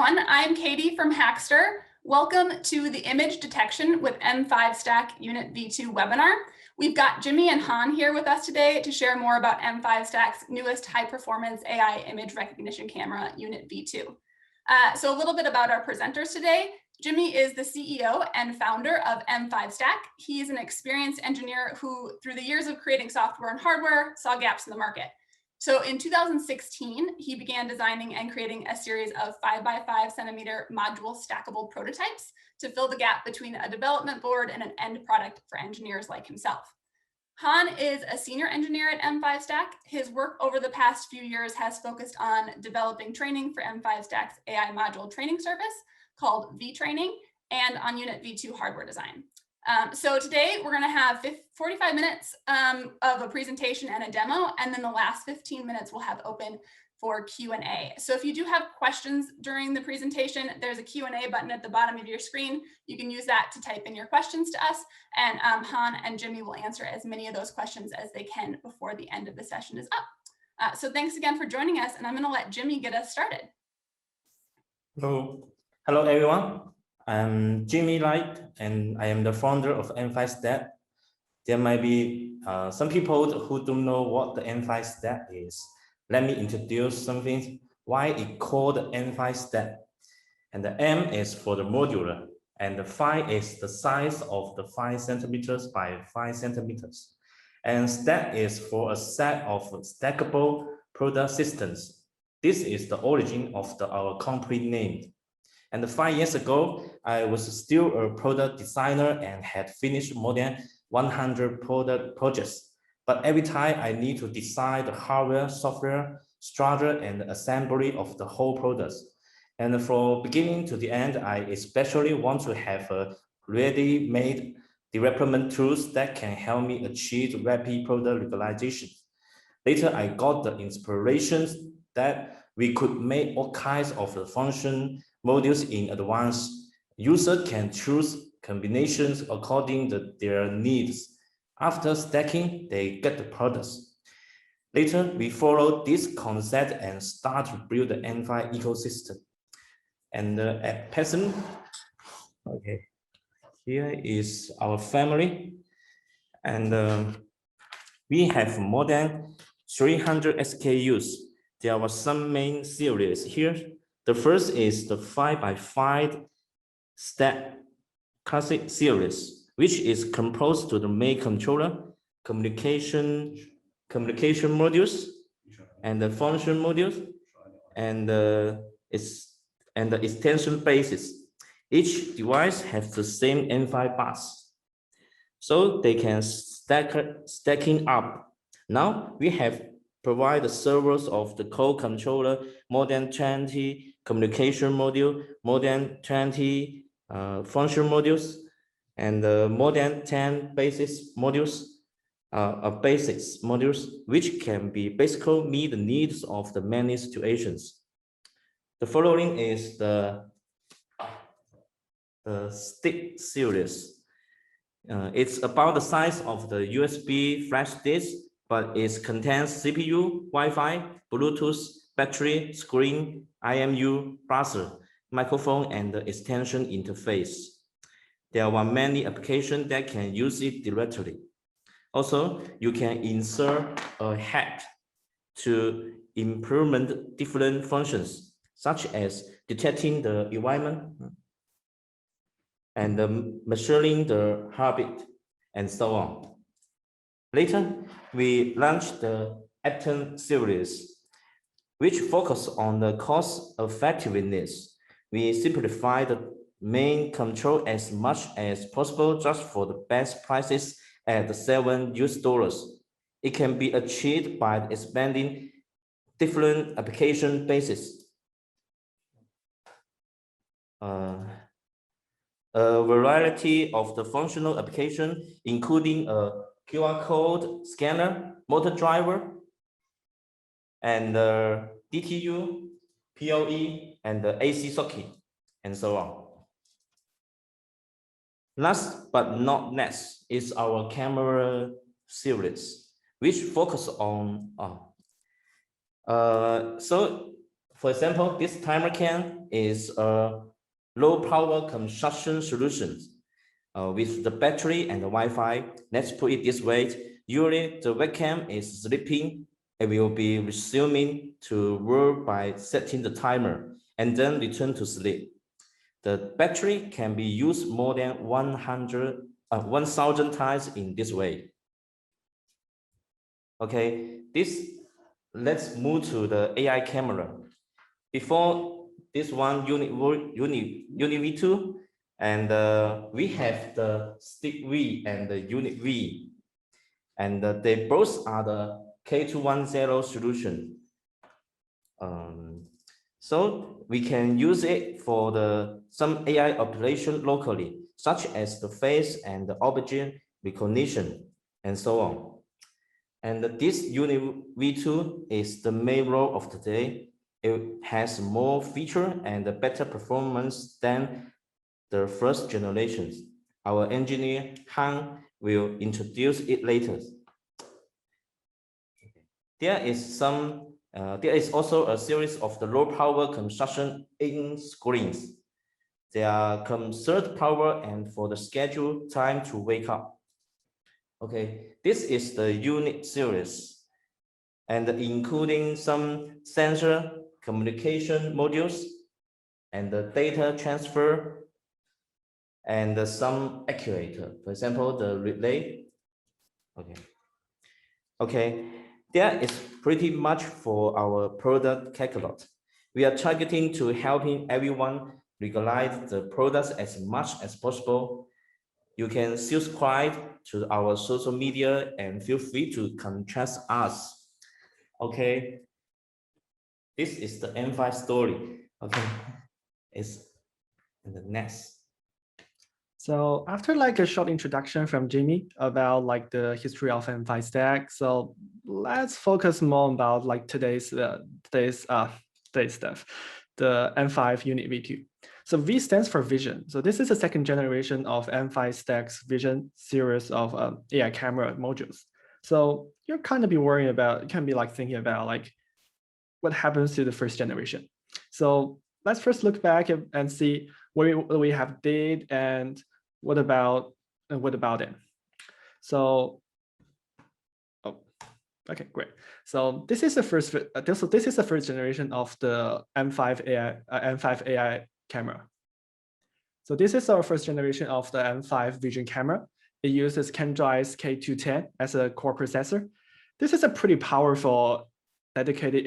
everyone. I'm Katie from Hackster. Welcome to the Image Detection with M5Stack UnitV2 webinar. We've got Jimmy and Han here with us today to share more about M5Stack's newest high-performance AI image recognition camera, UnitV2. So a little bit about our presenters today. Jimmy is the CEO and founder of M5Stack. He is an experienced engineer who, through the years of creating software and hardware, saw gaps in the market. So in 2016, he began designing and creating a series of 5x5 centimeter module stackable prototypes to fill the gap between a development board and an end product for engineers like himself. Han is a senior engineer at M5Stack. His work over the past few years has focused on developing training for M5Stack's AI module training service called vTraining and on UnitV2 hardware design. So today we're going to have 45 minutes of a presentation and a demo, and then the last 15 minutes we'll have open for Q&A. So if you do have questions during the presentation, there's a Q&A button at the bottom of your screen. You can use that to type in your questions to us, and Han and Jimmy will answer as many of those questions as they can before the end of the session is up. So thanks again for joining us, and I'm going to let Jimmy get us started. Hello everyone. I'm Jimmy Light, and I am the founder of M5Stack. There might be some people who don't know what the M5Stack is. Let me introduce something, why it called M5Stack. And the M is for the modular, and the 5 is the size of the 5 centimeters by 5 centimeters. And stack is for a set of stackable product systems. This is the origin of our complete name. And 5 years ago, I was still a product designer and had finished more than 100 product projects. But every time I need to design the hardware, software, structure, and assembly of the whole products. And from beginning to the end, I especially want to have a ready-made development tools that can help me achieve rapid product localization. Later, I got the inspirations that we could make all kinds of the function modules in advance. Users can choose combinations according to their needs. After stacking, they get the products. Later, we follow this concept and start to build the M5 ecosystem. And at present, okay, here is our family. And we have more than 300 SKUs. There are some main series here. The first is the 5x5 stack classic series, which is composed to the main controller, communication modules, and the function modules, and the extension bases. Each device has the same M5 bus, so they can stacking up. Now we have provide the servers of the core controller, more than 20 communication module, more than 20 function modules, and more than 10 basics modules, which can be basically meet the needs of the many situations. The following is the stick series. It's about the size of the USB flash disk, but it contains CPU, Wi-Fi, Bluetooth, battery, screen, IMU, buzzer, microphone, and the extension interface. There are many applications that can use it directly. Also, you can insert a hack to implement different functions, such as detecting the environment and measuring the heartbeat, and so on. Later, we launched the Atom series, which focus on the cost effectiveness. We simplify the main control as much as possible just for the best prices at $7. It can be achieved by expanding different application bases. A variety of the functional application, including a QR code scanner, motor driver, and DTU, PoE, and the AC socket, and so on. Last but not least is our camera series, which focus on For example, this timer can is a low power consumption solution with the battery and the Wi-Fi. Let's put it this way. Usually the webcam is sleeping. It will be resuming to work by setting the timer and then return to sleep. The battery can be used more than 1,000 times in this way. Okay, let's move to the AI camera. Before this one, UnitV2, and we have the stick V and the unit V, and they both are the K210 solution. So we can use it for some AI operation locally, such as the face and the object recognition, and so on. And this UnitV2 is the main role of today. It has more feature and better performance than the first generations. Our engineer Han will introduce it later. There is also a series of the low power consumption in screens. They are conserve power and for the schedule time to wake up. Okay, this is the unit series, and including some sensor communication modules and the data transfer and some actuator, for example, the relay. Okay, that is pretty much for our product catalog. We are targeting to helping everyone regularize the products as much as possible. You can subscribe to our social media and feel free to contrast us. Okay, this is the M5 story. Okay, it's in the next. So after like a short introduction from Jimmy about like the history of M5Stack, so let's focus more about like today's stuff, the M5 UnitV2. So V stands for vision. So this is the second generation of M5Stack's vision series of AI camera modules. So you're kind of be worrying about, you can be like thinking about like what happens to the first generation. So let's first look back and see what we have did and what about it. So, oh, okay, great. So this is the first. This is the first generation of the M5 AI camera. So this is our first generation of the M5 vision camera. It uses Kendri's K210 as a core processor. This is a pretty powerful dedicated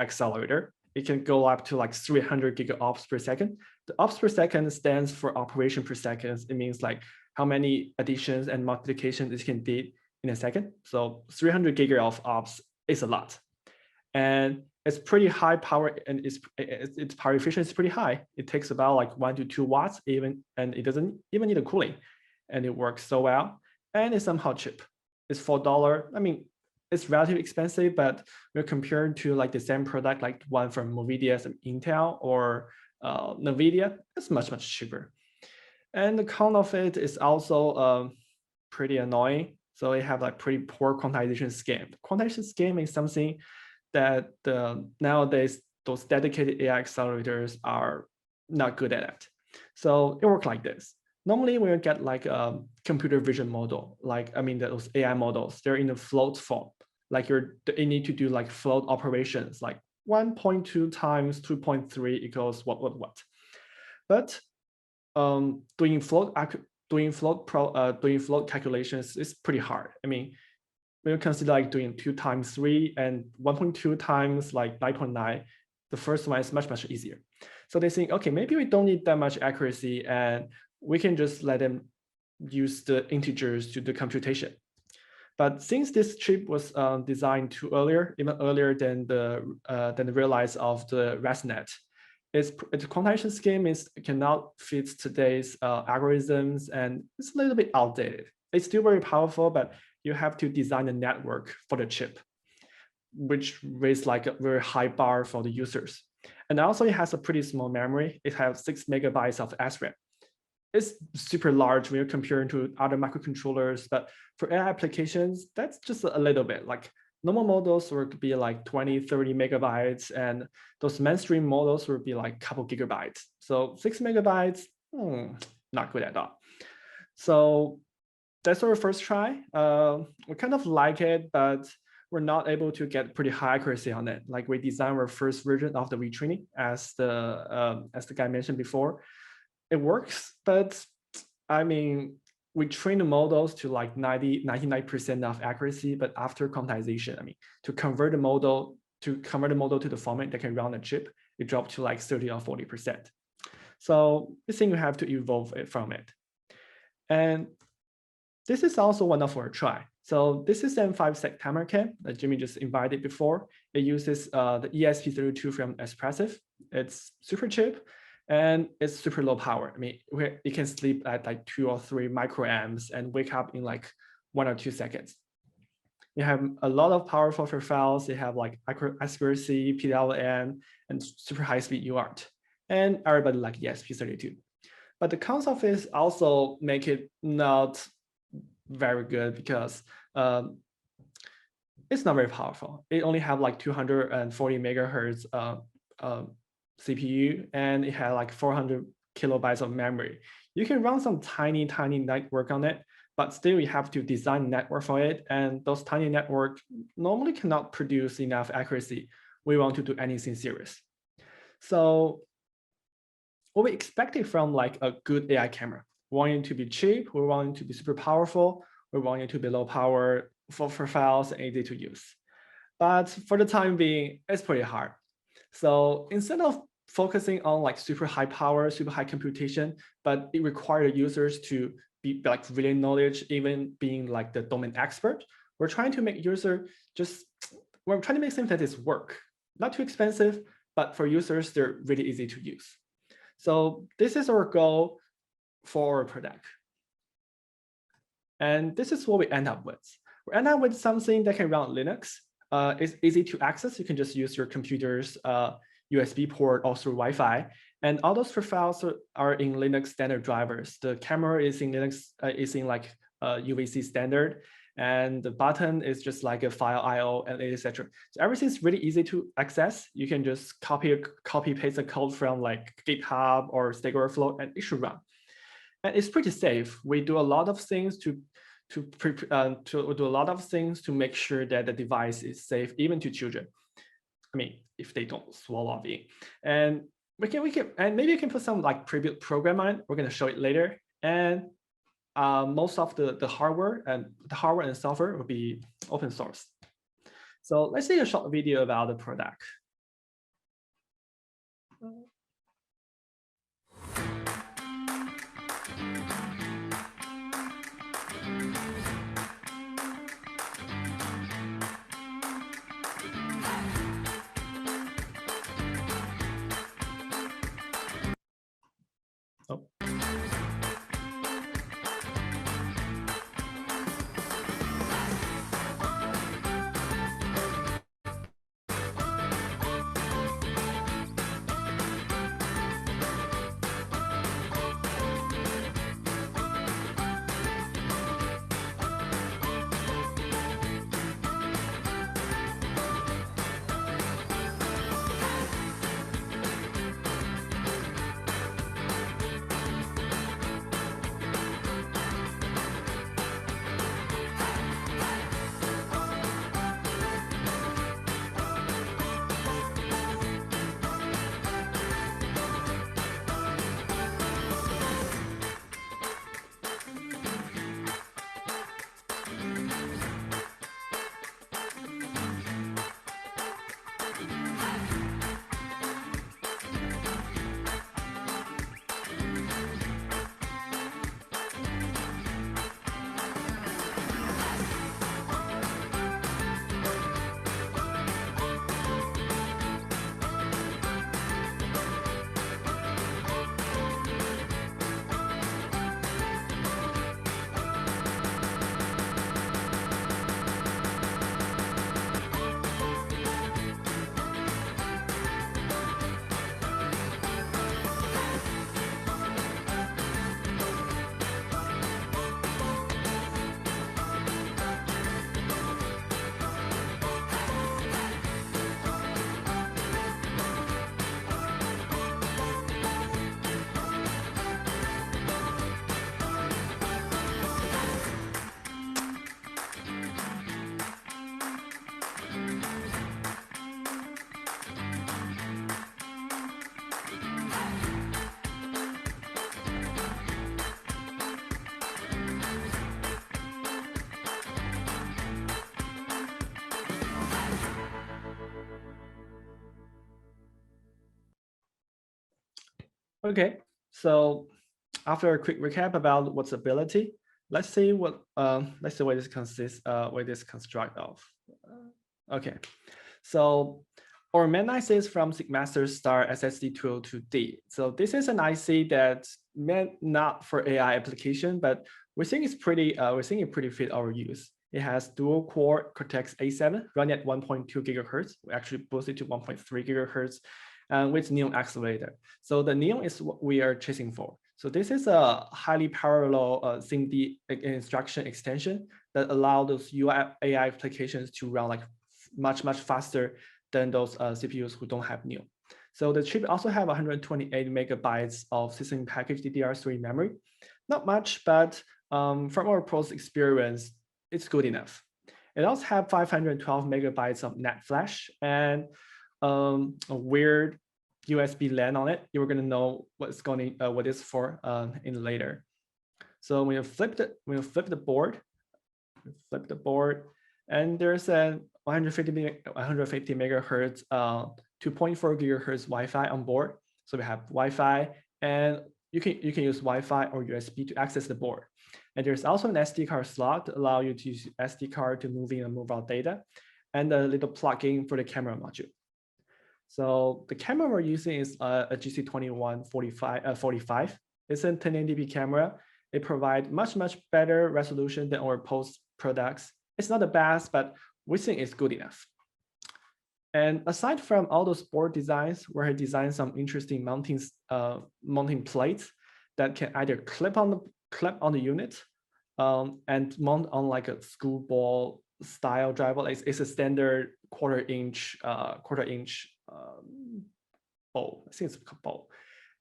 accelerator. It can go up to like 300 gigaops per second. The ops per second stands for operation per second. It means like how many additions and multiplications it can do in a second. So 300 giga of ops is a lot. And it's pretty high power, and its power efficiency is pretty high. It takes about like 1 to 2 watts even, and it doesn't even need a cooling. And it works so well, and it's somehow cheap. It's $4. I mean, it's relatively expensive, but we're comparing to like the same product, like one from NVIDIA, some Intel or NVIDIA, it's much cheaper. And the con of it is also pretty annoying. So it have like pretty poor quantization scheme. Quantization scheme is something that nowadays those dedicated AI accelerators are not good at it. So it works like this. Normally, when you get like a computer vision model, like, I mean, those AI models, they're in a float form. Like you need to do like float operations, like 1.2 times 2.3 equals what. But doing float calculations is pretty hard. I mean, when you consider like doing 2 times 3 and 1.2 times like 9.9, the first one is much easier. So they think, okay, maybe we don't need that much accuracy, and we can just let them use the integers to the computation. But since this chip was designed too earlier, even earlier than the realize of the ResNet, its quantization scheme cannot fit today's algorithms, and it's a little bit outdated. It's still very powerful, but you have to design a network for the chip, which raises like a very high bar for the users. And also it has a pretty small memory. It has 6 megabytes of SRAM. It's super large when you're comparing to other microcontrollers, but for AI applications, that's just a little bit, like Normal models would be like 20, 30 megabytes, and those mainstream models would be like a couple gigabytes. So 6 megabytes, not good at all. So that's our first try. We kind of like it, but we're not able to get pretty high accuracy on it. Like we designed our first version of the retraining, as the guy mentioned before. It works, but I mean, we train the models to like 99% of accuracy, but after quantization, I mean, to convert the model to the format that can run the chip, it dropped to like 30 or 40%. So I think you have to evolve it from it. And this is also one of our try. So this is M5Stack timer cam that Jimmy just invited before. It uses the ESP32 from Espressif. It's super cheap and it's super low power. I mean, you can sleep at like 2 or 3 microamps and wake up in like 1 or 2 seconds. You have a lot of powerful files. You have like accuracy, PWM, and super high speed UART. And everybody like ESP32. But the console is also make it not very good because it's not very powerful. It only have like 240 megahertz CPU, and it had like 400 kilobytes of memory. You can run some tiny network on it, but still you have to design a network for it. And those tiny networks normally cannot produce enough accuracy. We want to do anything serious. So what we expected from like a good AI camera, we want it to be cheap, we want it to be super powerful, we want it to be low power for files and easy to use. But for the time being, it's pretty hard. So instead of focusing on like super high power, super high computation, but it requires users to be like really knowledge, even being like the domain expert, we're trying to make we're trying to make things that is work. Not too expensive, but for users, they're really easy to use. So this is our goal for our product. And this is what we end up with. We end up with something that can run Linux. It's easy to access. You can just use your computer's USB port or through Wi-Fi. And all those profiles are in Linux standard drivers. The camera is in Linux, is in like UVC standard. And the button is just like a file IO and etc. So everything's really easy to access. You can just copy paste the code from like GitHub or Stack Overflow, and it should run. And it's pretty safe. We do a lot of things to make sure that the device is safe, even to children. I mean, if they don't swallow it. And and maybe you can put some like pre-built program on it. We're going to show it later. And most of the hardware and software will be open source. So let's see a short video about the product. Oh. Okay, so after a quick recap about what's ability, let's see what this consists, what this construct of. Okay, so our main IC is from SIGMaster Star SSD202D. So this is an IC that's meant not for AI application, but we think it's pretty, it pretty fit our use. It has dual core Cortex A7 running at 1.2 gigahertz. We actually boosted to 1.3 gigahertz with Neon accelerator. So the Neon is what we are chasing for. So this is a highly parallel SIMD instruction extension that allows those UI AI applications to run like much faster than those CPUs who don't have Neon. So the chip also have 128 megabytes of system package DDR3 memory. Not much, but from our pros experience, it's good enough. It also have 512 megabytes of NAND flash and a weird USB LAN on it. You're going to know what it's for in later. So when you flip the board, and there's a 150 megahertz 2.4 gigahertz Wi-Fi on board. So we have Wi-Fi, and you can use Wi-Fi or USB to access the board. And there's also an SD card slot to allow you to use SD card to move in and move out data, and a little plug-in for the camera module. So the camera we're using is a GC2145. It's a 1080p camera. It provides much better resolution than our post products. It's not the best, but we think it's good enough. And aside from all those board designs, we have designed some interesting mounting plates that can either clip on the unit and mount on like a school ball style driver. It's a standard quarter inch bowl. I think it's a bowl.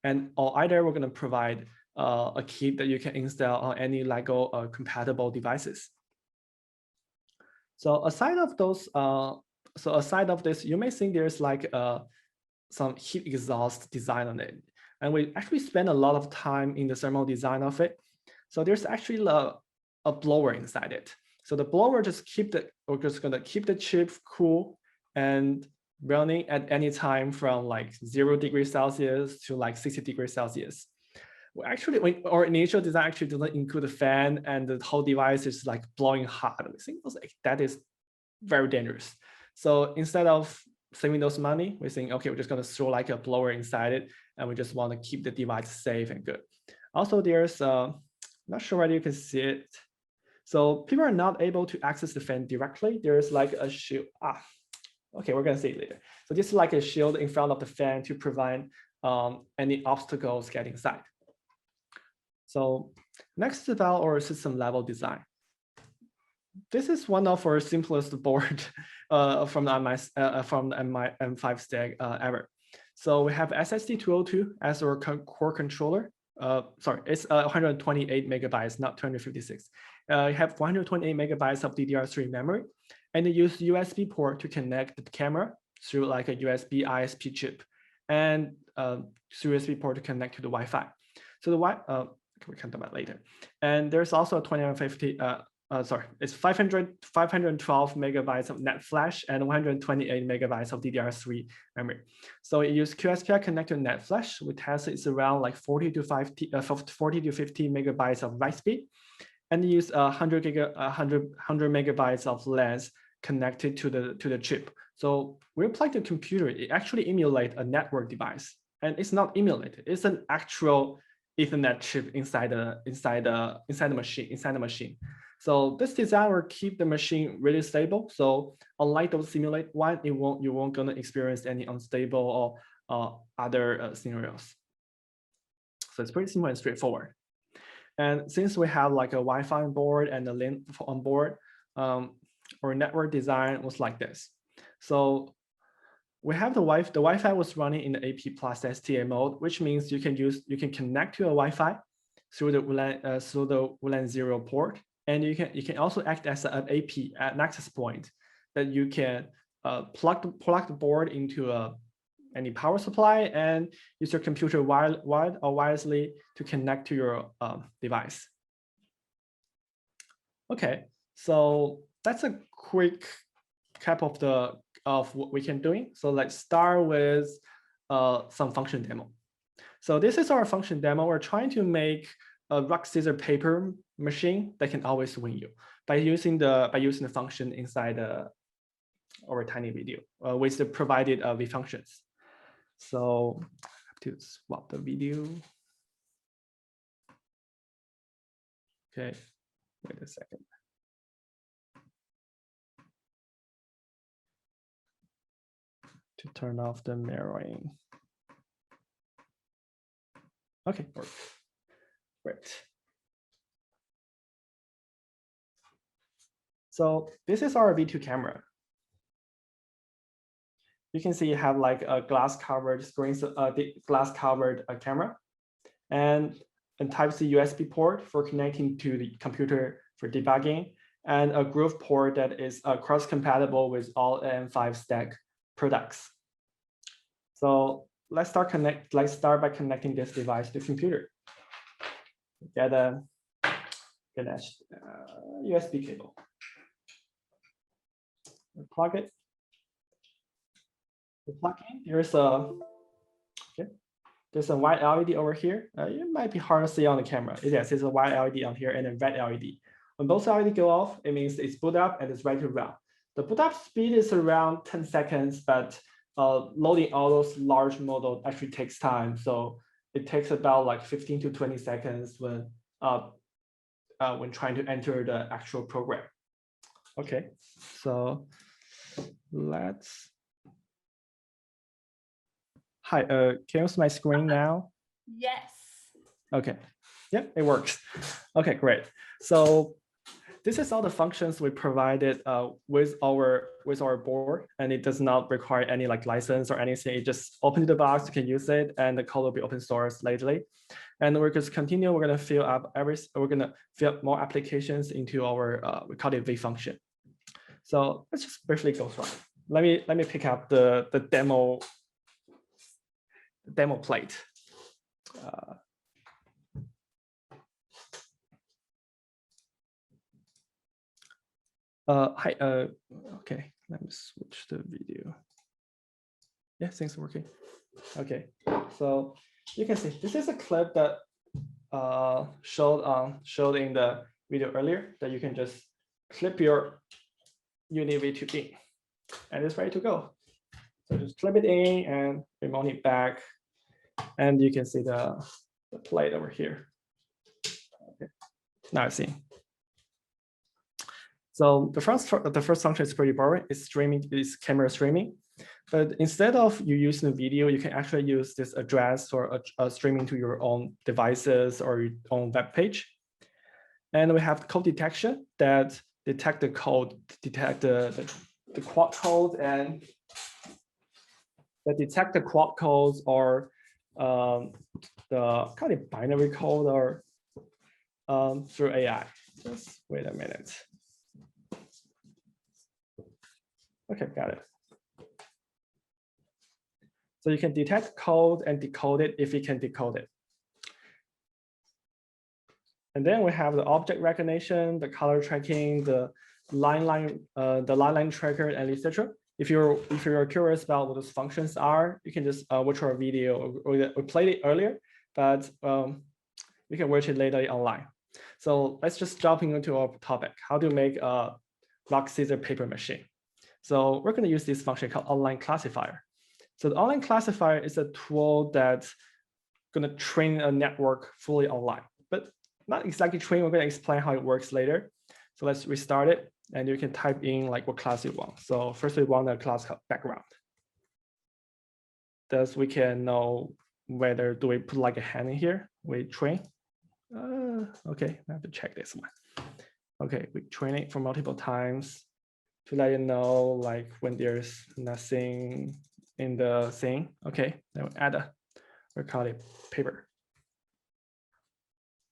And or either we're going to provide a kit that you can install on any Lego compatible devices. So aside of those, this, you may think there's like some heat exhaust design on it, and we actually spend a lot of time in the thermal design of it. So there's actually a blower inside it. So the blower we're just gonna keep the chip cool and running at any time from like 0 degrees Celsius to like 60 degrees Celsius. Well, actually, our initial design actually doesn't include a fan, and the whole device is like blowing hot. I think that is very dangerous. So instead of saving those money, we're saying, okay, we're just going to throw like a blower inside it, and we just want to keep the device safe and good. Also, there's not sure whether you can see it. So people are not able to access the fan directly. There's like a shield. Okay, we're going to see it later. So this is like a shield in front of the fan to prevent any obstacles getting inside. So next is about our system level design. This is one of our simplest board from the M5Stack ever. So we have SSD202 as our core controller. Sorry, it's 128 megabytes, not 256. You have 128 megabytes of DDR3 memory, and you use USB port to connect the camera through like a USB ISP chip, and through USB port to connect to the Wi-Fi. So the we can talk about later. And there's also a 2150. It's 512 megabytes of NAND flash and 128 megabytes of DDR3 memory. So it uses QSPI connected NAND flash. We tested it's around like 40 to 50 megabytes of write speed, and use 100 megabytes of LANs connected to the chip. So we apply the computer. It actually emulates a network device, and it's not emulated. It's an actual Ethernet chip inside the machine. So this design will keep the machine really stable. So unlike those simulate one, you won't gonna experience any unstable or other scenarios. So it's pretty simple and straightforward. And since we have like a Wi-Fi on board and a LAN on board, our network design was like this. So we have the Wi-Fi was running in the AP plus STA mode, which means you can connect to a Wi-Fi through the WLAN 0 port, and you can also act as an AP at an access point that you can plug the board into any power supply and use your computer wired or wirelessly to connect to your device. Okay, so that's a quick cap of what we can doing. So let's start with some function demo. So this is our function demo. We're trying to make a rock, scissors, paper machine that can always win you by using the function inside our tiny video with the provided V functions. So I have to swap the video. Okay, wait a second. To turn off the mirroring. Okay, great. So this is our V2 camera. You can see you have like a glass covered screen, glass covered camera, and a Type-C USB port for connecting to the computer for debugging, and a Groove port that is cross-compatible with all M5Stack products. So let's start by connecting this device to the computer. Get a USB cable. Plug it. The plug-in, there's a white LED over here. It might be hard to see on the camera. Yes, it's a white LED on here and a red LED. When both LED go off, it means it's boot up and it's ready to run. The boot up speed is around 10 seconds, but loading all those large models actually takes time. So it takes about like 15 to 20 seconds when trying to enter the actual program. Okay, so let's. Hi, can you see my screen now? Yes. Okay, yeah, it works. Okay, great. So this is all the functions we provided with our board, and it does not require any like license or anything. It just open the box, you can use it, and the code will be open source lately. And we're just continue. We're gonna fill up more applications into our we call it V function. So let's just briefly go through. Let me pick up the demo plate. Hi, okay, let me switch the video. Yeah, things are working. Okay, so you can see this is a clip that showed in the video earlier that you can just clip your UnitV2 in, and it's ready to go. So just clip it in and remote it back, and you can see the plate over here. Okay, now I see. So the first function is pretty boring. It's streaming, it's camera streaming. But instead of you using the video, you can actually use this address for streaming to your own devices or your own web page. And we have code detection that detect the code, detect the quad code, and that detect the quad codes or the kind of binary code or through AI. Just wait a minute. Okay, got it. So you can detect code and decode it if you can decode it. And then we have the object recognition, the color tracking, the line tracker, and etc. If you're curious about what those functions are, you can just watch our video. We played it earlier, but you can watch it later online. So let's just jump into our topic: how to make a rock, scissors, paper machine. So we're going to use this function called online classifier. So the online classifier is a tool that's going to train a network fully online, but not exactly train. We're going to explain how it works later. So let's restart it, and you can type in like what class you want. So first we want a class called background. Thus we can know whether do we put like a hand in here. We train. Okay, I have to check this one. Okay, we train it for multiple times to let you know like when there's nothing in the thing. Okay, then we add we call it paper.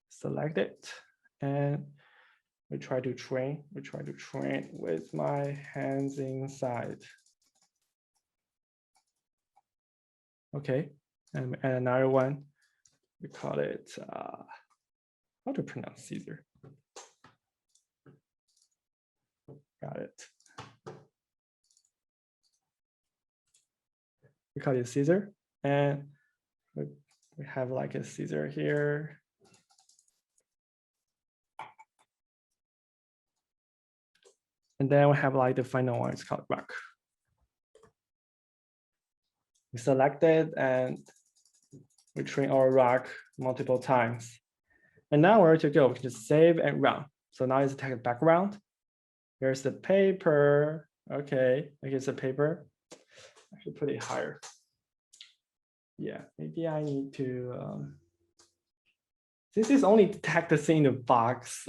Select it, and we try to train. We try to train with my hands inside. Okay, and another one. We call it how to pronounce Caesar. Got it. We call it Caesar, and we have like a scissor here. And then we have like the final one, it's called rock. We select it and we train our rock multiple times. And now we're ready to go. We can just save and run. So now it's the background. Here's the paper. Okay, here's the paper. I should put it higher. Yeah, maybe I need to. This is only detect the thing in the box.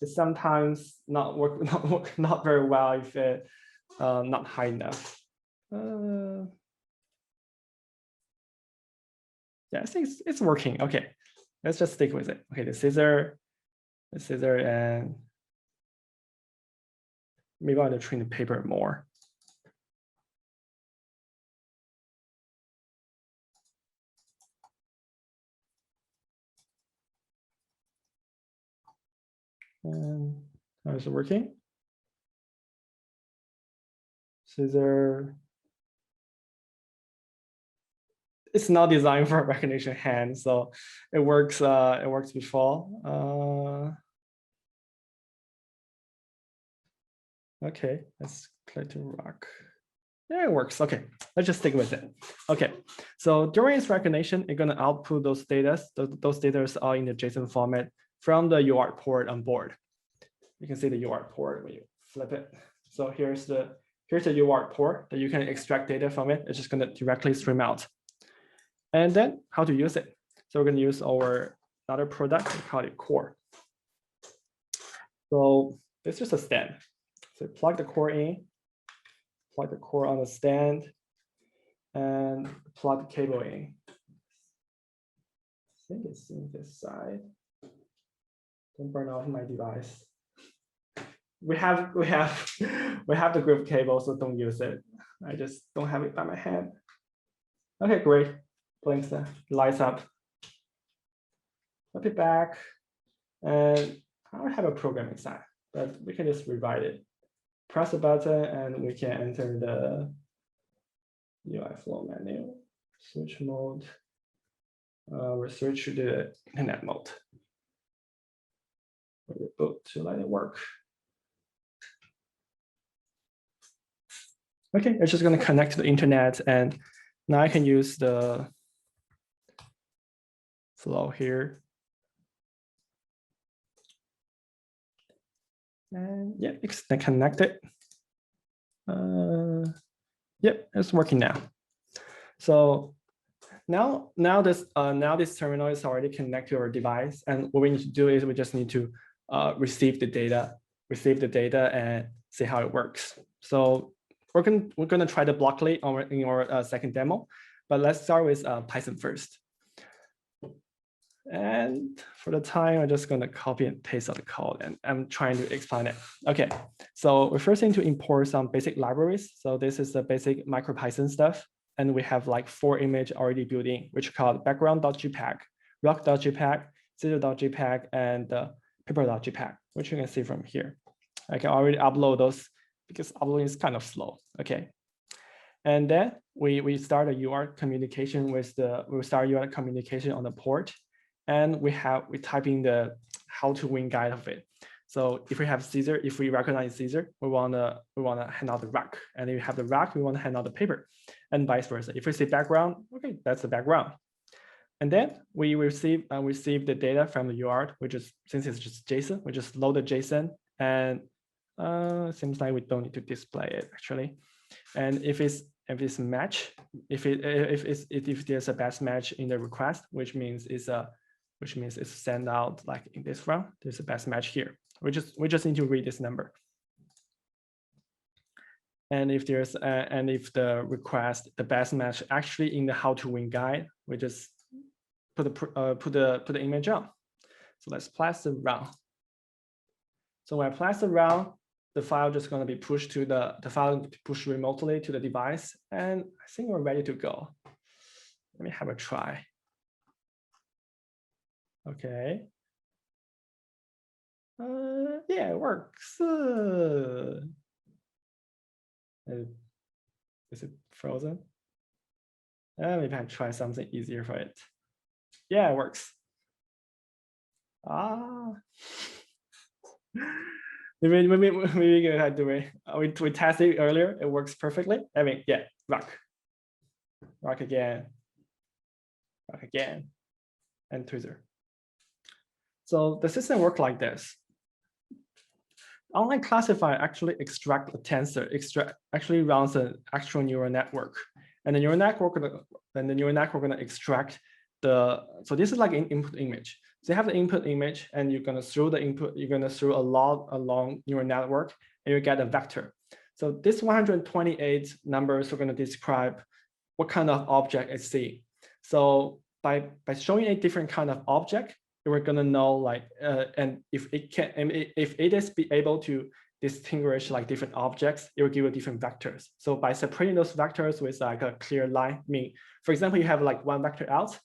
It's sometimes not very well if it not high enough. Yeah, I think it's working. Okay, let's just stick with it. Okay, the scissor, and maybe I want to train the paper more. And how is it working? Scissor. It's not designed for recognition hand, so it works. It works before. Okay, let's play to rock. Yeah, it works. Okay, let's just stick with it. Okay, so during its recognition, it's gonna output those data. Those data are in the JSON format from the UART port on board. You can see the UART port when you flip it. So here's the UART port that you can extract data from it. It's just gonna directly stream out. And then how to use it. So we're gonna use our another product, we call it core. So it's just a stand. So plug the core in, plug the core on the stand, and plug the cable in. I think it's in this side. Don't burn out my device. We have the grip cable, so don't use it. I just don't have it by my hand. Okay, great. Blinks, lights up. Flip it back, and I don't have a program inside, but we can just rewrite it. Press the button, and we can enter the UI flow menu. Switch mode. We switch to the internet mode. Reboot to let it work. Okay, it's just going to connect to the internet, and now I can use the flow here. And yeah, it's connected. Yep, it's working now. So now this terminal is already connected to our device, and what we need to do is we just need to receive the data and see how it works. So we're gonna try the blockly in our second demo, but let's start with Python first. And for the time, I'm just gonna copy and paste out the code, and I'm trying to explain it. Okay, so we first need to import some basic libraries. So this is the basic MicroPython stuff. And we have like 4 images already built in, which are called background.jpg, rock.jpg, scissor.jpg, and paper.jpg, which you can see from here. I can already upload those because uploading is kind of slow. Okay. And then we start a UART communication with UART communication on the port. And we type in the how to win guide of it. So if we have scissor, if we recognize scissor, we wanna hand out the rock. And if we have the rock, we want to hand out the paper, and vice versa. If we see background, okay, that's the background. And then we receive the data from the UART, which is, since it's just JSON, we just load the JSON, and seems like we don't need to display it actually. And if it's match, if there's a best match in the request, which means it's sent out like in this round, there's a best match here. We just need to read this number. And if there's if the request, the best match actually in the how to win guide, we just put the image on. So let's place the round. So when I place the round, the file just going to be pushed to the file pushed remotely to the device, and I think we're ready to go. Let me have a try. Okay. Yeah, it works. Is it frozen? Maybe I try something easier for it. Yeah, it works. Maybe I do it. We tested it earlier. It works perfectly. I mean, yeah, rock again, and tweezer. So the system works like this. Online classifier actually extract a tensor, actually runs an actual neural network, and the neural network gonna extract the. So this is like an input image. So you have the input image, and you're gonna throw the input. You're gonna throw a log along neural network, and you get a vector. So this 128 numbers are gonna describe what kind of object it's seeing. So by showing a different kind of object, we're gonna know like and if it is be able to distinguish like different objects, it will give you different vectors. So by separating those vectors with like a clear line, I mean, for example, you have like one vector out,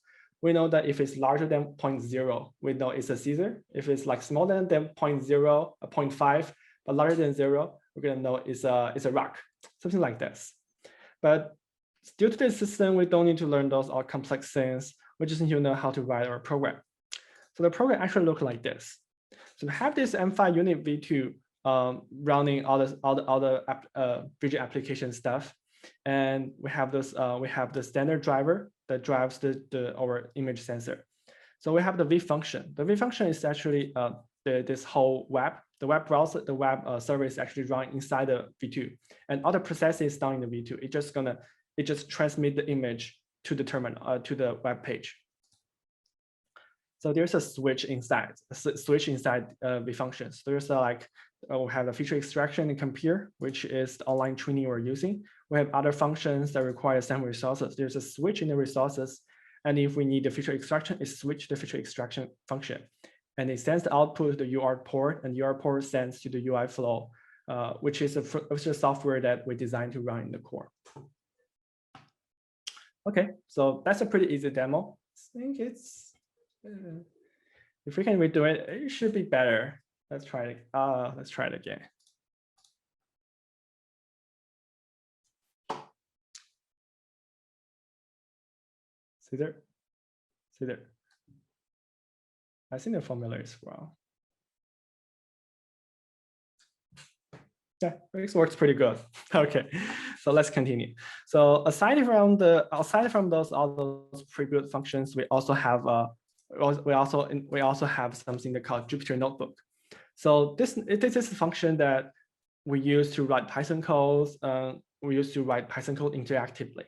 we know that if it's larger than 0.0, we know it's a Caesar. If it's like smaller than 0.0, 0.5, but larger than 0, we're gonna know it's a rock, something like this. But due to this system, we don't need to learn those all complex things. We just need to know how to write our program. So the program actually looks like this. So we have this M5 UnitV2 running all the visual application stuff, and we have this we have the standard driver that drives our image sensor. So we have the V function. The V function is actually this whole web. The web browser, the web server is actually running inside the V2, and all the processes done in the V2. It just transmit the image to the terminal to the web page. So there's a switch inside V functions. There's we have the feature extraction and compare, which is the online training we're using. We have other functions that require some resources. There's a switch in the resources. And if we need the feature extraction, it switch the feature extraction function. And it sends the output to the UART port, and UART port sends to the UI flow, which is a software that we designed to run in the core. Okay, so that's a pretty easy demo. I think it's, if we can redo it, it should be better. Let's try it. Let's try it again. See there? I think the formula is wrong. Yeah, it works pretty good. Okay, so let's continue. So aside from those all those pre-built functions, we also have we also have something that called Jupyter Notebook. So this is a function that we use to write Python codes. We use to write Python code interactively.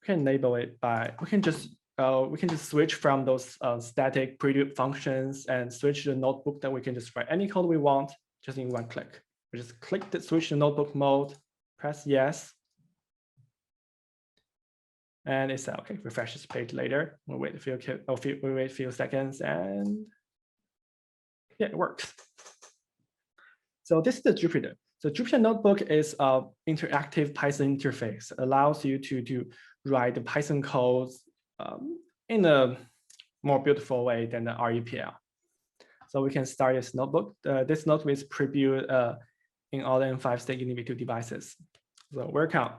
We can label it by we can just switch from those static pre-built functions and switch to the notebook that we can just write any code we want just in one click. We just click the switch to notebook mode, press yes. And it's okay, refresh this page later. We'll wait a few seconds and yeah, it works. So this is the Jupyter. So Jupyter Notebook is an interactive Python interface. It allows you to write the Python codes in a more beautiful way than the REPL. So we can start this notebook. This notebook is previewed in all the M5Stack UnitV2 devices. So welcome.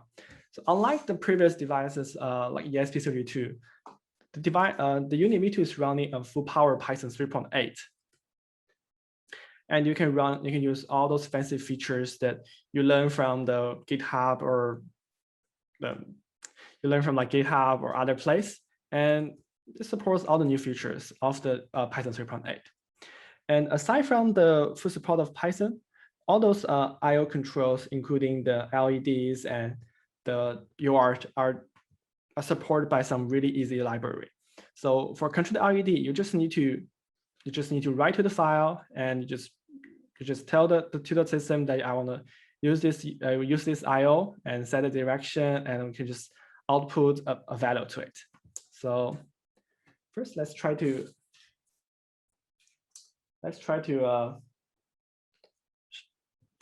So unlike the previous devices like ESP32, the UnitV2 is running a full power Python 3.8. And you can use all those fancy features that you learn from the GitHub or GitHub or other place. And it supports all the new features of the Python 3.8. And aside from the full support of Python, all those I/O controls, including the LEDs and the UART, are supported by some really easy library. So for control the LED, you just need to write to the file, and you just tell to the system that I want to use this I/O and set a direction, and we can just output a value to it. So first, let's try to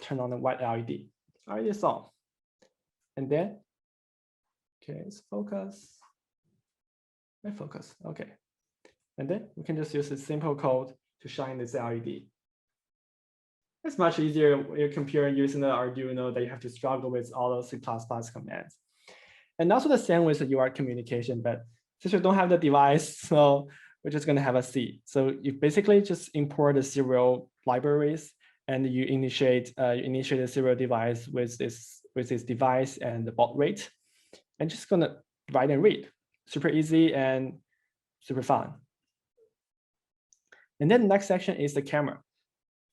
turn on the white LED. LED is on, and then okay, it's focus. Focus. Okay, and then we can just use a simple code to shine this LED. It's much easier when you're comparing using the Arduino that you have to struggle with all those C++ commands. And also the same with the UART communication, but since we don't have the device, so we're just gonna have a C. So you basically just import the serial libraries and you initiate a serial device with this device and the baud rate, and just gonna write and read. Super easy and super fun. And then the next section is the camera,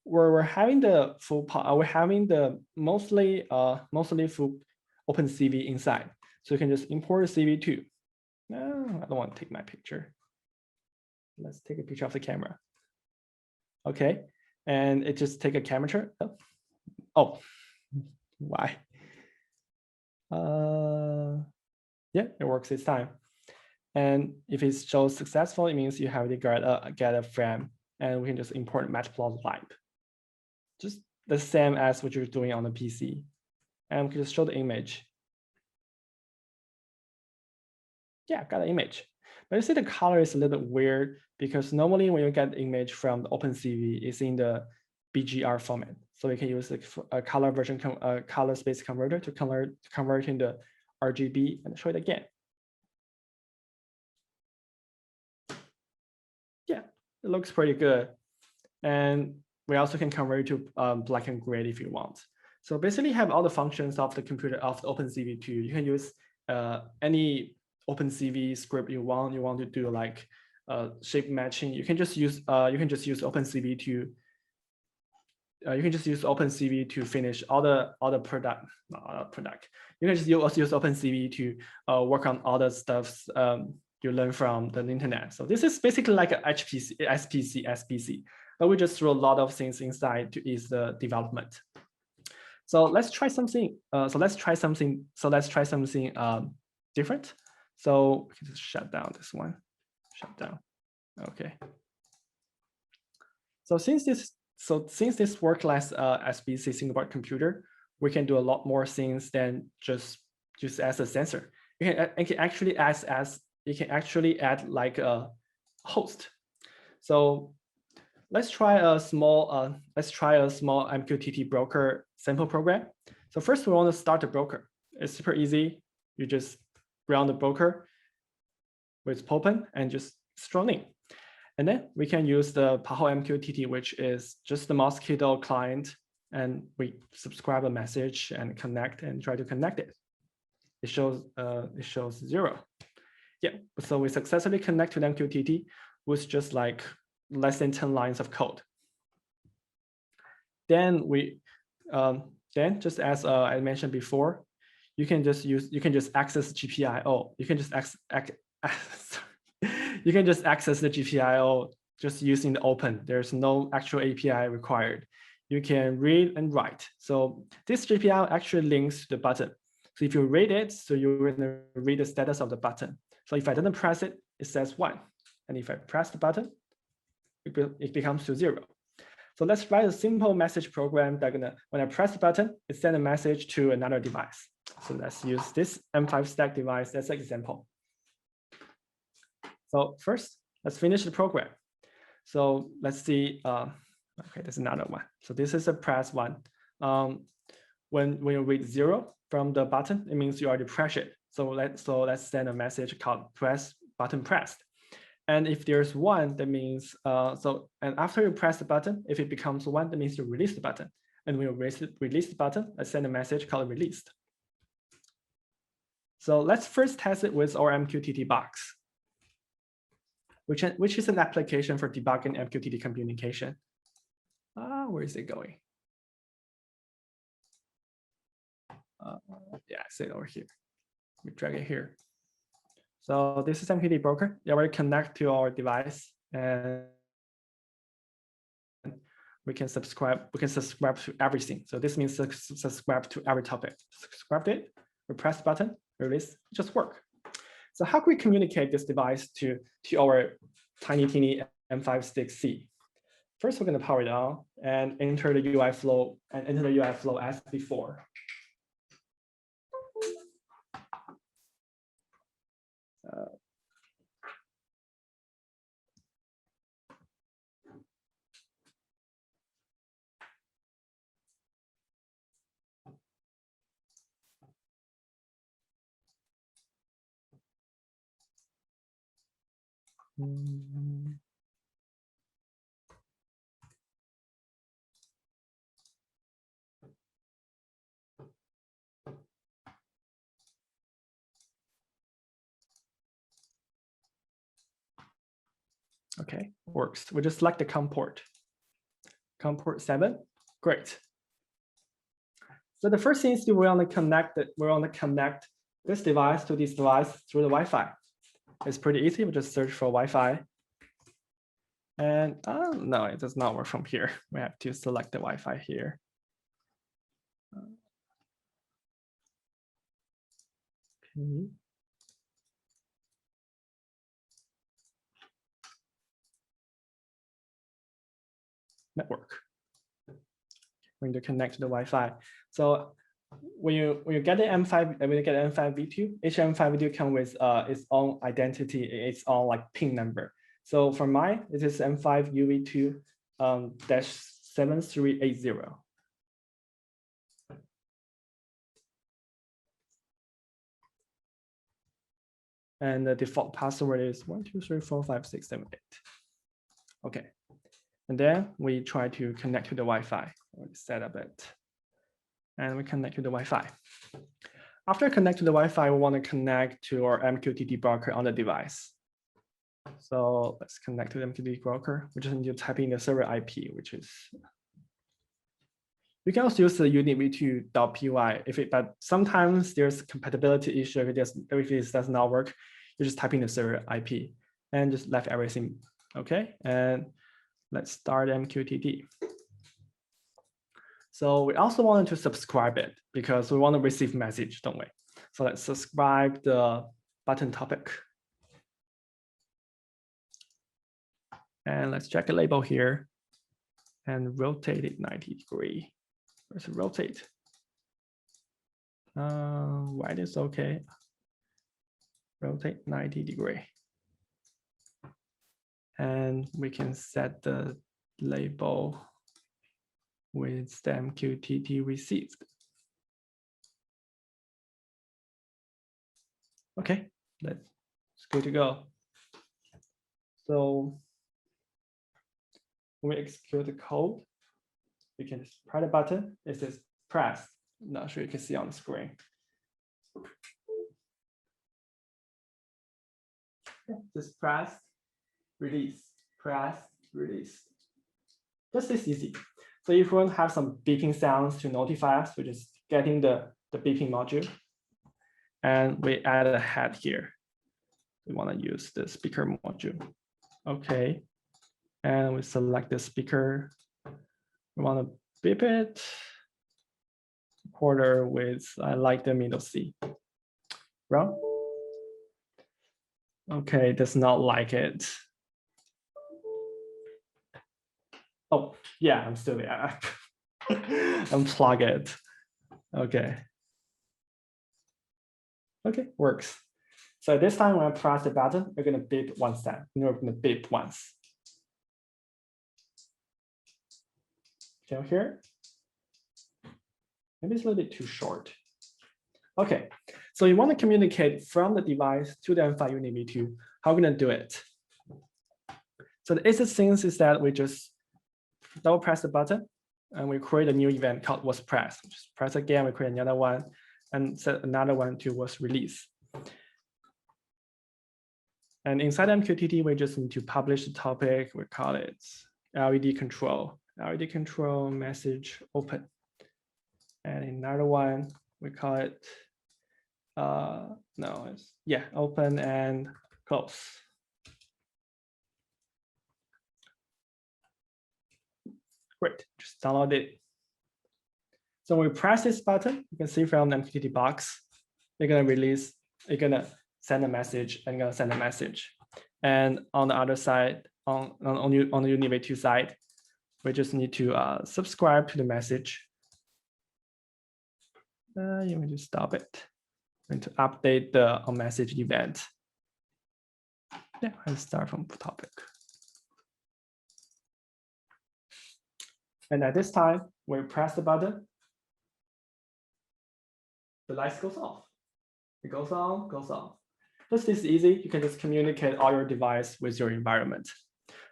where we're having the full mostly full OpenCV inside. So you can just import a CV2. No, I don't want to take my picture. Let's take a picture of the camera. Okay, and it just take a camera. Oh, why? Yeah, it works this time. And if it shows successful, it means you have to get a frame, and we can just import matplotlib. Just the same as what you're doing on the PC. And we can just show the image. Yeah, got an image. But you see the color is a little bit weird because normally when you get the image from the OpenCV, it's in the BGR format. So we can use a color version, color space converter to convert into RGB and show it again. Yeah, it looks pretty good. And we also can convert it to black and gray if you want. So basically have all the functions of the computer of the OpenCV2. You can use any OpenCV script you want. You want to do like shape matching. You can just use OpenCV to finish all the product. You can just use OpenCV to work on all the stuffs you learn from the internet. So this is basically like a SPC, but we just throw a lot of things inside to ease the development. So let's try something. Different. So we can just shut down this one. Shut down. Okay. So since this works as SBC single board computer, we can do a lot more things than just as a sensor. You can actually add like a host. So let's try a small MQTT Broker sample program. So first we want to start a broker. It's super easy. You just run the broker with Popen and just throw in. And then we can use the Paho MQTT, which is just the Mosquito client, and we subscribe a message and connect and try to connect it. It shows 0. Yeah, so we successfully connect to the MQTT with just like less than 10 lines of code. Then just as I mentioned before, you can just access GPIO. You can just access the GPIO just using the open. There's no actual API required. You can read and write. So this GPIO actually links to the button. So if you read it, so you're going to read the status of the button. So if I didn't press it, it says 1. And if I press the button, it becomes to 0. So let's write a simple message program that when I press the button, it sends a message to another device. So let's use this M5Stack device as an example. So first, let's finish the program. So let's see. Okay, there's another one. So this is a press 1. When you read 0 from the button, it means you already pressed it. So let's send a message called button pressed. And if there's 1, that means and after you press the button, if it becomes 1, that means you release the button. And when you release the button, let's send a message called released. So let's first test it with our MQTT box, which is an application for debugging MQTT communication. Where is it going? Yeah, I see it over here. We drag it here. So this is MQTT Broker. Yeah, we connect to our device and we can subscribe to everything. So this means subscribe to every topic. Subscribe it, we press the button, release, just work. So how can we communicate this device to our tiny M5Stack C? First, we're going to power it on and enter the UI flow as before. Okay, works. We just select the COM port. COM port 7. Great. So the first thing is we want to connect this device to this device through the Wi-Fi. It's pretty easy. We just search for Wi-Fi. And no, it does not work from here. We have to select the Wi-Fi here. Okay. Network. We need to connect to the Wi-Fi. So when you get the M5V2, each M5V2 comes with its own identity, its own like pin number. So for mine, it is M5UV2 -7380. And the default password is 1, 2, 3, 4, 5, 6, 7, 8. Okay. And then we try to connect to the Wi-Fi. We set up it. And we connect to the Wi-Fi. After connect to the Wi-Fi, we want to connect to our MQTT Broker on the device. So let's connect to the MQTT Broker. We just need to type in the server IP, which is. You can also use the UnitV2.py but sometimes there's compatibility issue. If it does not work, you just type in the server IP and just left everything. Okay, and let's start MQTT. So we also wanted to subscribe it because we want to receive message, don't we? So let's subscribe the button topic. And let's check the label here and rotate it 90 degrees. Where's it rotate? Right is okay. Rotate 90 degrees. And we can set the label with the MQTT received. Okay, it's good to go. So when we execute the code, we can just press the button. It says press. I'm not sure you can see on the screen. Just press, release, press, release. Just this easy. So if we want to have some beeping sounds to notify us, we're just getting the beeping module. And we add a head here. We want to use the speaker module. Okay. And we select the speaker. We want to beep it. Quarter with, I like the middle C. Wrong? Okay, does not like it. Oh, yeah, I'm still there. Unplug it. Okay. Okay, works. So this time when I press the button, we're going to beep one time. We're going to beep once. Can you hear? Maybe it's a little bit too short. Okay, so you want to communicate from the device to the M5 UnitV2. How are we going to do it? So the easiest thing is that we just double press the button and we create a new event called was pressed. Just press again, we create another one and set another one to was released. And inside MQTT, we just need to publish the topic. We call it LED control message open. And another one, we call it, open and close. Great, just download it. So when we press this button, you can see from the MQTT box, you're gonna release, you're gonna send a message and gonna send a message. And on the other side, on the UnitV2 side, we just need to subscribe to the message. You need to stop it. And to update the message event. Yeah, and start from the topic. And at this time, when we press the button, the lights goes off. It goes on, goes off. This is easy. You can just communicate all your device with your environment.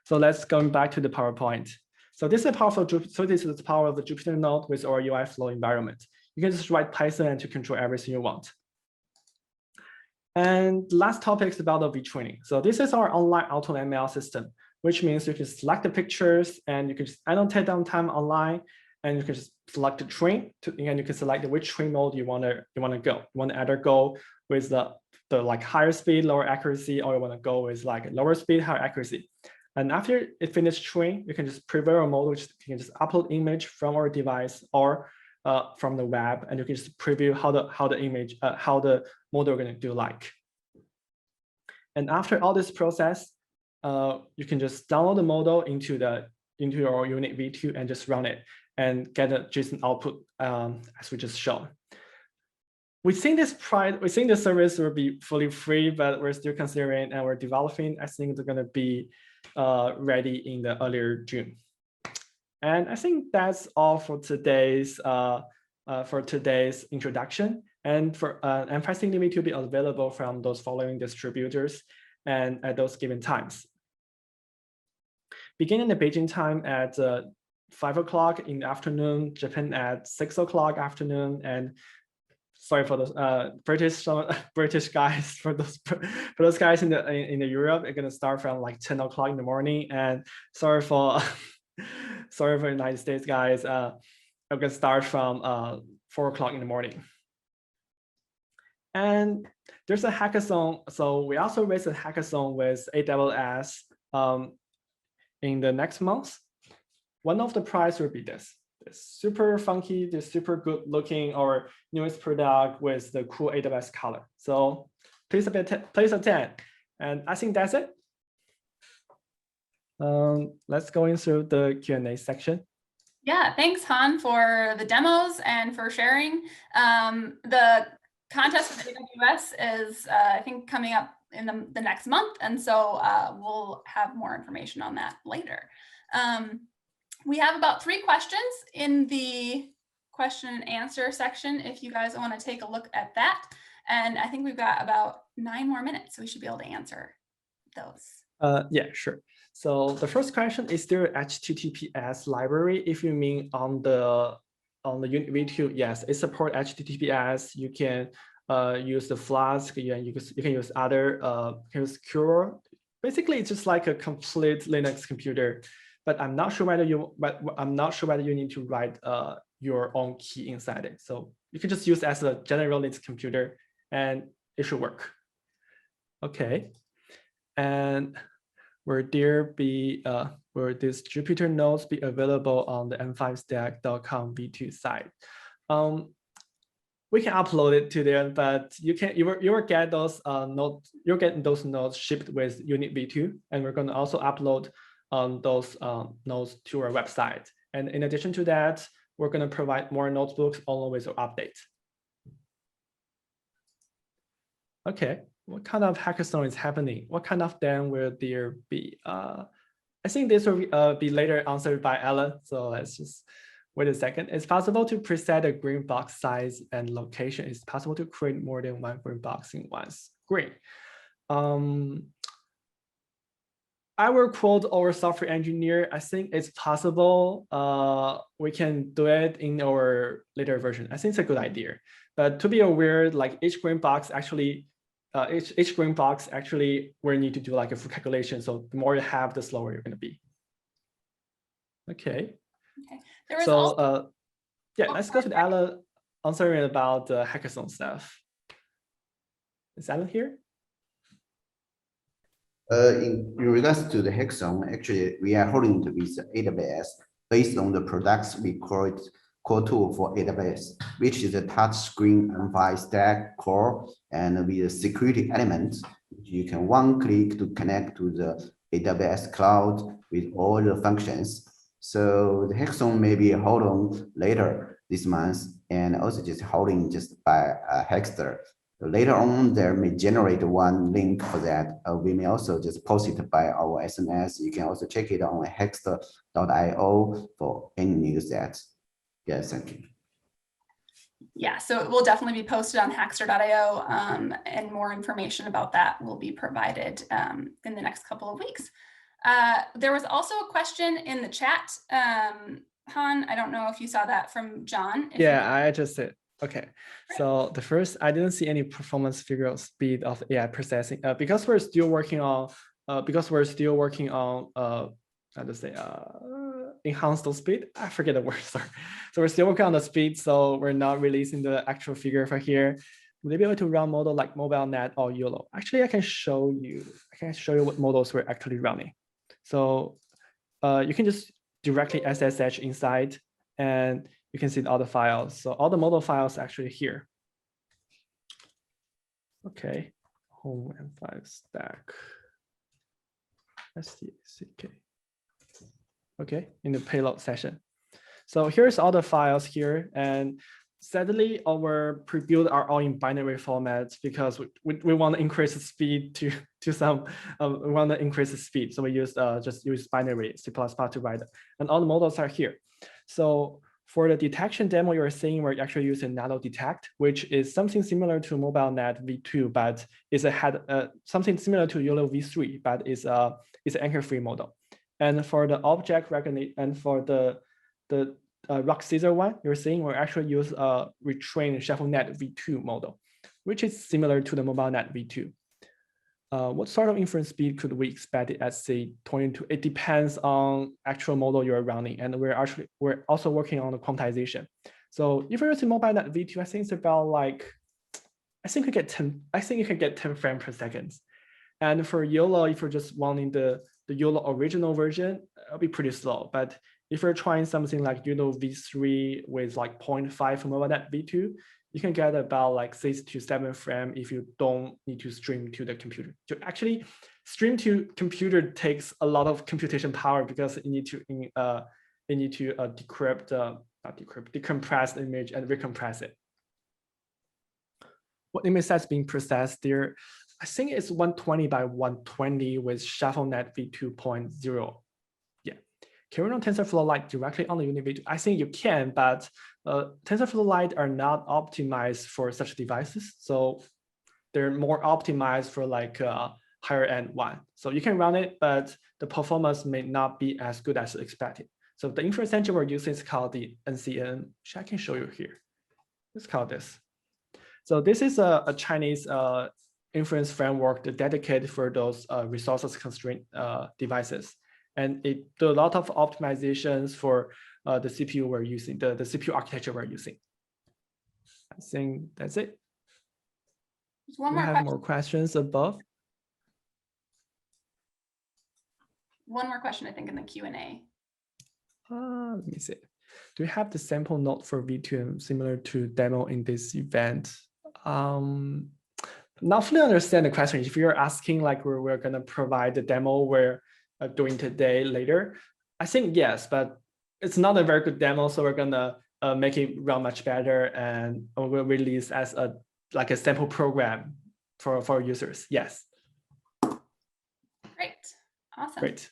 So let's go back to the PowerPoint. So this is the power of the Jupyter node with our UI flow environment. You can just write Python to control everything you want. And last topic is about the V-training. So this is our online AutoML system, which means you can select the pictures and you can just annotate downtime online, and you can just select the train and you can select which train mode you want to go. You want to either go with the like higher speed, lower accuracy, or you want to go with like lower speed, higher accuracy. And after it finished train, you can just preview a mode, which you can just upload image from our device or from the web, and you can just preview how the model are going to do like. And after all this process, you can just download the model into your UnitV2 and just run it and get a JSON output as we just shown. We think this service will be fully free, but we're still considering and we're developing. I think they're going to be ready in the earlier June. And I think that's all for today's introduction. And for M5Stack UnitV2 will be available from those following distributors and at those given times. Beginning the Beijing time at 5 o'clock in the afternoon, Japan at 6 o'clock afternoon, and sorry for those British guys, for those guys in the Europe, it's gonna start from like 10 o'clock in the morning. And sorry for United States guys, I'm gonna start from 4 o'clock in the morning. And there's a hackathon. So we also raised a hackathon with AWS in the next month. One of the prize will be this super funky, this super good looking our newest product with the cool AWS color. So please attend. And I think that's it. Let's go into the Q&A section. Yeah, thanks, Han, for the demos and for sharing. The contest with AWS is, I think, coming up in the next month. And so we'll have more information on that later. We have about 3 questions in the question and answer section, if you guys want to take a look at that. And I think we've got about 9 more minutes, so we should be able to answer those. Yeah, sure. So the first question is there an HTTPS library? If you mean on the UnitV2, yes, it supports HTTPS. You can use the Flask. You can use other use Cure. Basically, it's just like a complete Linux computer. But I'm not sure whether you need to write your own key inside it. So you can just use it as a general Linux computer, and it should work. Okay. And will these Jupyter nodes be available on the M5Stack.com V2 site? We can upload it to there, but you will get those nodes. You'll get those nodes shipped with UnitV2, and we're going to also upload those nodes to our website. And in addition to that, we're going to provide more notebooks along with our update. Okay, what kind of hackathon is happening? What kind of them will there be? I think this will be later answered by Alan. So let's just wait a second. It's possible to preset a green box size and location. It's possible to create more than one green box in one screen. I will quote our software engineer. I think it's possible. We can do it in our later version. I think it's a good idea. But to be aware, like each green box actually we need to do like a full calculation. So the more you have, the slower you're going to be. Okay. So yeah, let's go to Alan answering about the hackathon stuff. Is Alan here? In regards to the hackathon, actually, we are holding it with AWS based on the products we call core tool for AWS, which is a touchscreen M5Stack core and with a security element. You can one click to connect to the AWS cloud with all the functions. So the hackathon may be held on later this month and also just holding just by Hackster. Later on, there may generate one link for that. We may also just post it by our SMS. You can also check it on Hackster.io for any news that. Yes, thank you. Yeah, so it will definitely be posted on Hackster.io, and more information about that will be provided in the next couple of weeks. There was also a question in the chat, Han, I don't know if you saw that from John. Yeah, I just did. Okay, so the first, I didn't see any performance figure of speed of AI processing because we're still working on how to say enhance the speed. I forget the word, sorry. So we're still working on the speed, so we're not releasing the actual figure for here. Will they be able to run model like MobileNet or YOLO? Actually, I can show you what models we're actually running. So you can just directly SSH inside, and you can see all the files. So all the model files actually here. Okay, home M5Stack. STCK. Okay, in the payload session. So here's all the files here, and sadly, our pre-built are all in binary formats because we want to increase the speed to some. We want to increase the speed, so we use just use binary C++ to write it, and all the models are here. So for the detection demo you're seeing, we're actually using Nano Detect, which is something similar to MobileNet v2, but is something similar to YOLO v3, but it's an anchor-free model. And for the object recognition and for the rock scissor one, you're seeing we're actually use a retrained ShuffleNet v2 model, which is similar to the MobileNet v2. What sort of inference speed could we expect at say 22? It depends on actual model you're running, and we're also working on the quantization. So if you're using MobileNet v2, I think it's about like, I think you can get 10 frames per second. And for YOLO, if you're just wanting the YOLO original version, it'll be pretty slow. But if you're trying something like YOLO v3 with like 0.5 for MobileNet v2, you can get about like 6 to 7 frames if you don't need to stream to the computer. To actually stream to computer takes a lot of computation power because you need to decompress the image and recompress it. What image size being processed there? I think it's 120 by 120 with ShuffleNet v2.0. Yeah. Can we run TensorFlow Lite directly on the UnitV2? I think you can, but TensorFlow Lite are not optimized for such devices. So they're more optimized for like a higher end one. So you can run it, but the performance may not be as good as expected. So the inference engine we're using is called the NCN, which I can show you here. It's called this. So this is a Chinese inference framework dedicated for those resources constrained devices. And it do a lot of optimizations for the CPU we're using, the CPU architecture we're using. I think that's it. One we have more questions above. One more question, I think, in the Q&A. Let me see. Do you have the sample node for V2 similar to demo in this event? Not fully understand the question. If you're asking like we're going to provide the demo we're doing today later, I think yes, but it's not a very good demo. So we're going to make it run much better, and we'll release as a sample program for users. Yes. Great. Awesome. Great.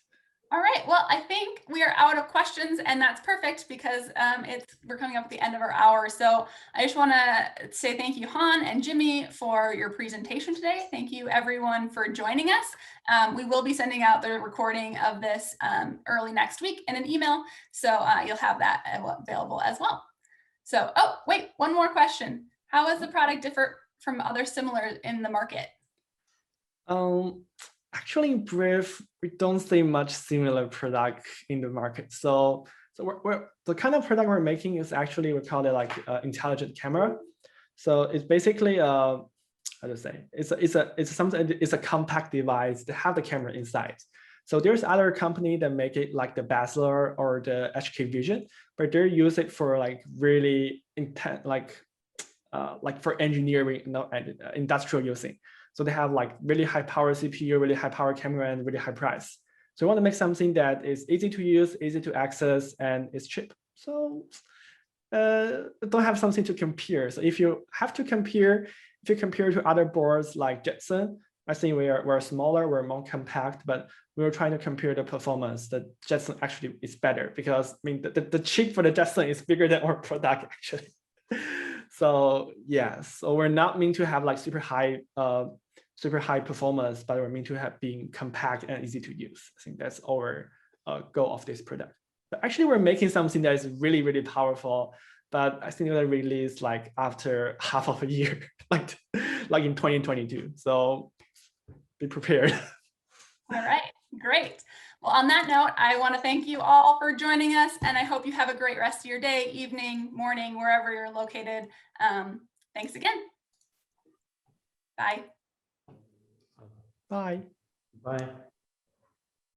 All right, well, I think we are out of questions, and that's perfect because we're coming up at the end of our hour. So I just want to say thank you, Han and Jimmy, for your presentation today. Thank you, everyone, for joining us. We will be sending out the recording of this early next week in an email, so you'll have that available as well. So, oh, wait, one more question. How does the product differ from other similar in the market? Actually, in brief, we don't see much similar product in the market. So we're the kind of product we're making is actually, we call it like intelligent camera. So it's basically how to say, it's a compact device that have the camera inside. So there's other company that make it like the Basler or the HK Vision, but they use it for like really intense, like for engineering, industrial using. So they have like really high power CPU, really high power camera, and really high price. So we want to make something that is easy to use, easy to access, and is cheap. So don't have something to compare. So if you have to compare, if you compare to other boards like Jetson, I think we're smaller, we're more compact, but we were trying to compare the performance. The Jetson actually is better because I mean the chip for the Jetson is bigger than our product actually. So yeah, so we're not meant to have like super high performance, but we're meant to have being compact and easy to use. I think that's our goal of this product. But actually, we're making something that is really, really powerful. But I think that release like after half of a year, like in 2022. So be prepared. All right, great. Well, on that note, I want to thank you all for joining us, and I hope you have a great rest of your day, evening, morning, wherever you're located. Thanks again. Bye. Bye. Bye.